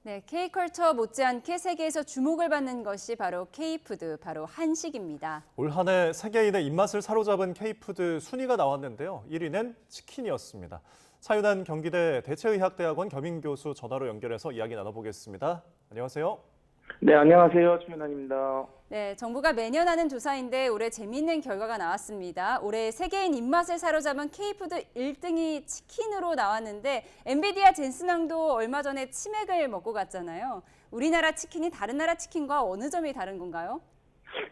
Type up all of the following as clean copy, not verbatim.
네, K컬처 못지않게 세계에서 주목을 받는 것이 바로 K푸드, 바로 한식입니다. 올 한 해 세계인의 입맛을 사로잡은 K푸드 순위가 나왔는데요. 1위는 치킨이었습니다. 차윤환 경기대 대체의학대학원 겸임교수 전화로 연결해서 이야기 나눠보겠습니다. 안녕하세요. 네, 안녕하세요. 최윤환입니다. 네, 정부가 매년 하는 조사인데 올해 재미있는 결과가 나왔습니다. 올해 세계인 입맛을 사로잡은 K푸드 1등이 치킨으로 나왔는데 엔비디아 젠슨 왕도 얼마 전에 치맥을 먹고 갔잖아요. 우리나라 치킨이 다른 나라 치킨과 어느 점이 다른 건가요?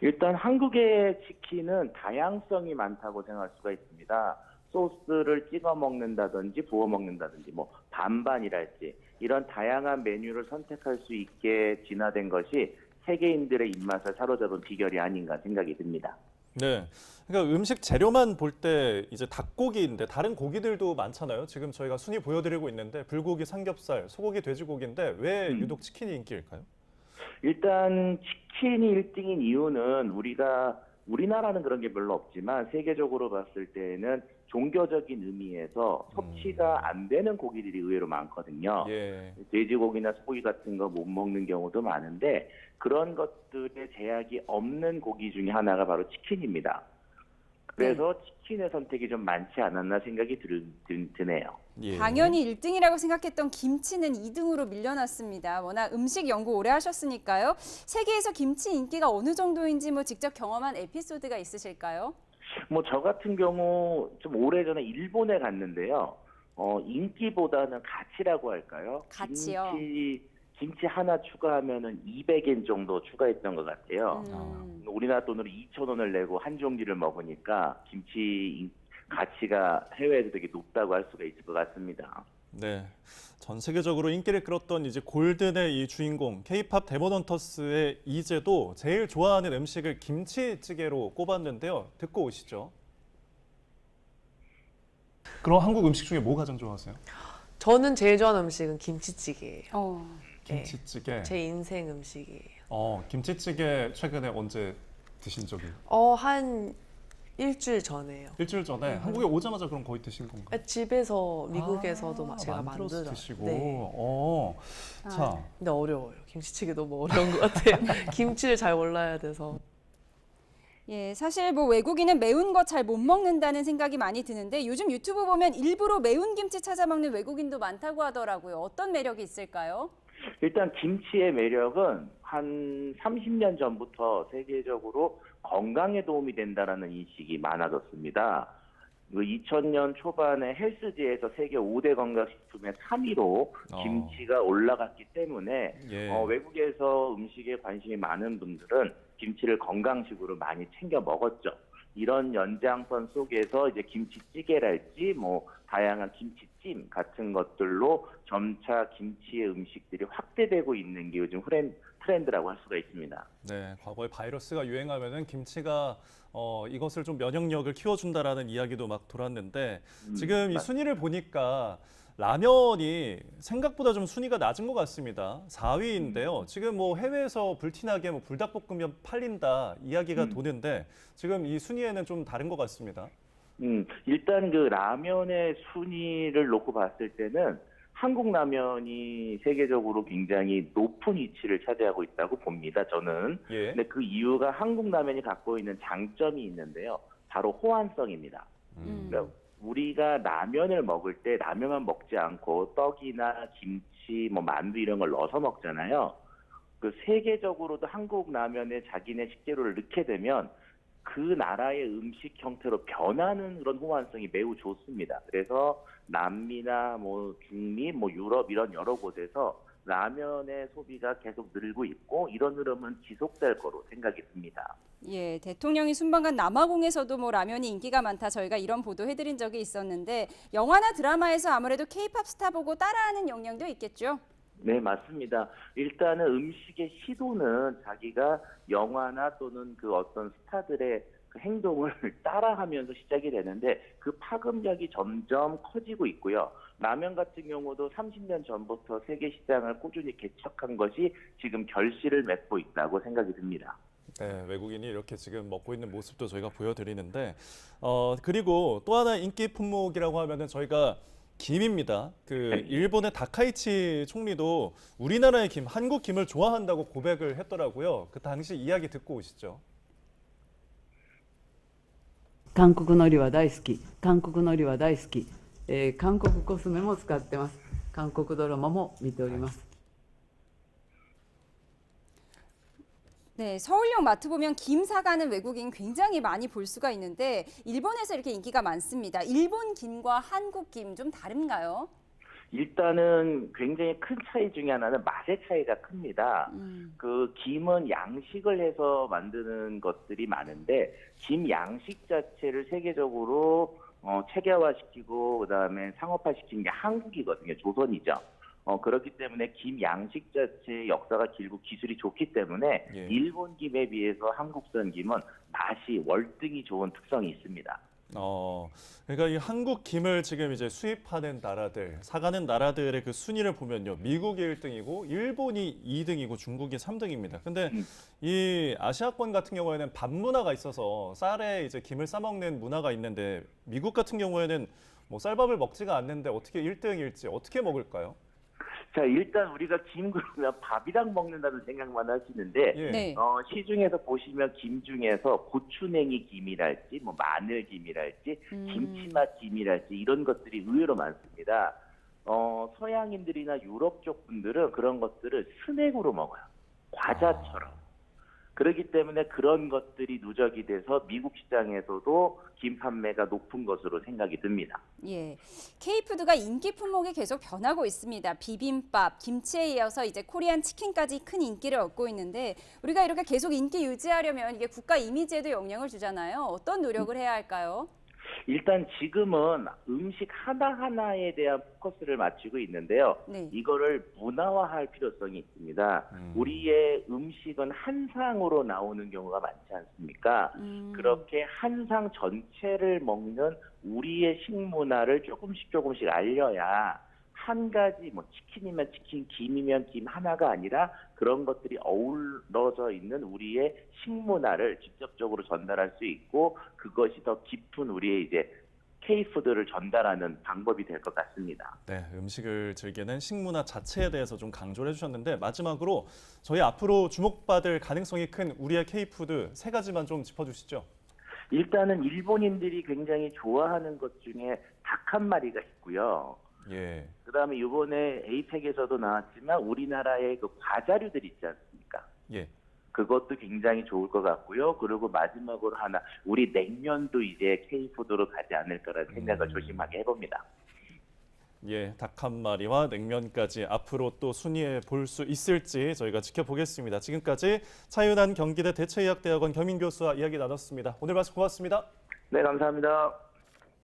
일단 한국의 치킨은 다양성이 많다고 생각할 수가 있습니다. 소스를 찍어 먹는다든지 부어 먹는다든지 뭐 반반이랄지 이런 다양한 메뉴를 선택할 수 있게 진화된 것이 세계인들의 입맛을 사로잡은 비결이 아닌가 생각이 듭니다. 네, 그러니까 음식 재료만 볼 때 이제 닭고기인데 다른 고기들도 많잖아요. 지금 저희가 순위 보여드리고 있는데 불고기, 삼겹살, 소고기, 돼지고기인데 왜 유독 치킨이 인기일까요? 일단 치킨이 1등인 이유는 우리나라는 그런 게 별로 없지만 세계적으로 봤을 때는 종교적인 의미에서 섭취가 안 되는 고기들이 의외로 많거든요. 예. 돼지고기나 소고기 같은 거 못 먹는 경우도 많은데 그런 것들의 제약이 없는 고기 중에 하나가 바로 치킨입니다. 그래서 치킨의 선택이 좀 많지 않았나 생각이 드네요. 예. 당연히 1등이라고 생각했던 김치는 2등으로 밀려났습니다. 워낙 음식 연구 오래 하셨으니까요. 세계에서 김치 인기가 어느 정도인지 직접 경험한 에피소드가 있으실까요? 뭐 저 같은 경우 좀 오래전에 일본에 갔는데요. 인기보다는 가치라고 할까요? 가치요. 김치 하나 추가하면은 200엔 정도 추가했던 것 같아요. 우리나라 돈으로 2,000원을 내고 한 종류를 먹으니까 김치 가치가 해외에서 되게 높다고 할 수가 있을 것 같습니다. 네, 전 세계적으로 인기를 끌었던 이제 골든의 이 주인공 K-팝 데모넌터스의 이제도 제일 좋아하는 음식을 김치찌개로 꼽았는데요. 듣고 오시죠. 그럼 한국 음식 중에 뭐 가장 좋아하세요? 저는 제일 좋아하는 음식은 김치찌개예요. 김치찌개. 제 인생 음식이에요. 김치찌개 최근에 언제 드신 적이? 한 일주일 전에요. 일주일 전에 한국에 오자마자 그럼 거의 드신 건가요? 집에서 미국에서도 제가 만들어서 만들어요. 드시고. 네. 자, 근데 어려워요. 김치찌개 너무 어려운 것 같아요. 김치를 잘 몰라야 돼서. 예, 사실 외국인은 매운 거 잘 못 먹는다는 생각이 많이 드는데 요즘 유튜브 보면 일부러 매운 김치 찾아 먹는 외국인도 많다고 하더라고요. 어떤 매력이 있을까요? 일단 김치의 매력은 한 30년 전부터 세계적으로 건강에 도움이 된다는 인식이 많아졌습니다. 2000년 초반에 헬스지에서 세계 5대 건강식품의 3위로 김치가 올라갔기 때문에 예. 외국에서 음식에 관심이 많은 분들은 김치를 건강식으로 많이 챙겨 먹었죠. 이런 연장선 속에서 이제 김치찌개랄지 다양한 김치찜 같은 것들로 점차 김치의 음식들이 확대되고 있는 게 요즘 트렌드라고 할 수가 있습니다. 네, 과거에 바이러스가 유행하면은 김치가 이것을 좀 면역력을 키워준다라는 이야기도 막 돌았는데 지금 이 순위를 보니까 라면이 생각보다 좀 순위가 낮은 것 같습니다. 4위인데요. 지금 해외에서 불티나게 불닭볶음면 팔린다 이야기가 도는데 지금 이 순위에는 좀 다른 것 같습니다. 일단 그 라면의 순위를 놓고 봤을 때는 한국 라면이 세계적으로 굉장히 높은 위치를 차지하고 있다고 봅니다. 저는. 예. 근데 그 이유가 한국 라면이 갖고 있는 장점이 있는데요. 바로 호환성입니다. 그러니까 우리가 라면을 먹을 때 라면만 먹지 않고 떡이나 김치, 만두 이런 걸 넣어서 먹잖아요. 그 세계적으로도 한국 라면에 자기네 식재료를 넣게 되면 그 나라의 음식 형태로 변하는 그런 호환성이 매우 좋습니다. 그래서 남미나 중미, 유럽 이런 여러 곳에서 라면의 소비가 계속 늘고 있고 이런 흐름은 지속될 거로 생각이 듭니다. 예, 대통령이 순방간 남아공에서도 라면이 인기가 많다 저희가 이런 보도 해드린 적이 있었는데 영화나 드라마에서 아무래도 K-팝 스타 보고 따라하는 영향도 있겠죠? 네, 맞습니다. 일단은 음식의 시도는 자기가 영화나 또는 그 어떤 스타들의 그 행동을 따라하면서 시작이 되는데 그 파급력이 점점 커지고 있고요. 라면 같은 경우도 30년 전부터 세계 시장을 꾸준히 개척한 것이 지금 결실을 맺고 있다고 생각이 듭니다. 네, 외국인이 이렇게 지금 먹고 있는 모습도 저희가 보여드리는데 그리고 또 하나 인기 품목이라고 하면은 저희가 김입니다. 일본의 다카이치 총리도 우리나라의 김, 한국 김을 좋아한다고 고백을 했더라고요. 그 당시 이야기 듣고 오시죠. 韓国海苔は大好き、韓国海苔は大好き、韓国コスメも使ってます。韓国ドラマも見ております。 네, 서울역 마트 보면 김 사가는 외국인 굉장히 많이 볼 수가 있는데 일본에서 이렇게 인기가 많습니다. 일본 김과 한국 김 좀 다른가요? 일단은 굉장히 큰 차이 중에 하나는 맛의 차이가 큽니다. 그 김은 양식을 해서 만드는 것들이 많은데 김 양식 자체를 세계적으로 체계화시키고 그다음에 상업화시킨 게 한국이거든요. 조선이죠. 그렇기 때문에 김 양식 자체의 역사가 길고 기술이 좋기 때문에 예. 일본 김에 비해서 한국산 김은 맛이 월등히 좋은 특성이 있습니다. 그러니까 이 한국 김을 지금 이제 수입하는 나라들, 사가는 나라들의 그 순위를 보면요. 미국이 1등이고 일본이 2등이고 중국이 3등입니다. 근데 이 아시아권 같은 경우에는 밥 문화가 있어서 쌀에 이제 김을 싸 먹는 문화가 있는데 미국 같은 경우에는 뭐 쌀밥을 먹지가 않는데 어떻게 1등일지 어떻게 먹을까요? 자, 일단 우리가 김 그러면 밥이랑 먹는다는 생각만 하시는데 예. 네. 시중에서 보시면 김 중에서 고추냉이 김이랄지 뭐 마늘 김이랄지 김치맛 김이랄지 이런 것들이 의외로 많습니다. 서양인들이나 유럽 쪽 분들은 그런 것들을 스낵으로 먹어요. 과자처럼. 그렇기 때문에 그런 것들이 누적이 돼서 미국 시장에서도 김 판매가 높은 것으로 생각이 듭니다. 예, K푸드가 인기 품목이 계속 변하고 있습니다. 비빔밥, 김치에 이어서 이제 코리안 치킨까지 큰 인기를 얻고 있는데 우리가 이렇게 계속 인기 유지하려면 이게 국가 이미지에도 영향을 주잖아요. 어떤 노력을 해야 할까요? 일단 지금은 음식 하나하나에 대한 포커스를 맞추고 있는데요. 네. 이거를 문화화할 필요성이 있습니다. 우리의 음식은 한 상으로 나오는 경우가 많지 않습니까? 그렇게 한 상 전체를 먹는 우리의 식문화를 조금씩 알려야 한 가지 뭐 치킨이면 치킨, 김이면 김 하나가 아니라 그런 것들이 어우러져 있는 우리의 식문화를 직접적으로 전달할 수 있고 그것이 더 깊은 우리의 이제 K푸드를 전달하는 방법이 될 것 같습니다. 네, 음식을 즐기는 식문화 자체에 대해서 좀 강조를 해주셨는데 마지막으로 저희 앞으로 주목받을 가능성이 큰 우리의 K푸드 3가지만 좀 짚어주시죠. 일단은 일본인들이 굉장히 좋아하는 것 중에 닭 한 마리가 있고요. 예. 그다음에 이번에 에이펙에서도 나왔지만 우리나라의 그 과자류들 있지 않습니까? 예. 그것도 굉장히 좋을 것 같고요. 그리고 마지막으로 하나, 우리 냉면도 이제 K푸드로 가지 않을까라는 생각을 조심하게 해봅니다. 예, 닭 한 마리와 냉면까지 앞으로 또 순위에 볼 수 있을지 저희가 지켜보겠습니다. 지금까지 차윤환 경기대 대체의학대학원 겸임 교수와 이야기 나눴습니다. 오늘 말씀 고맙습니다. 네, 감사합니다.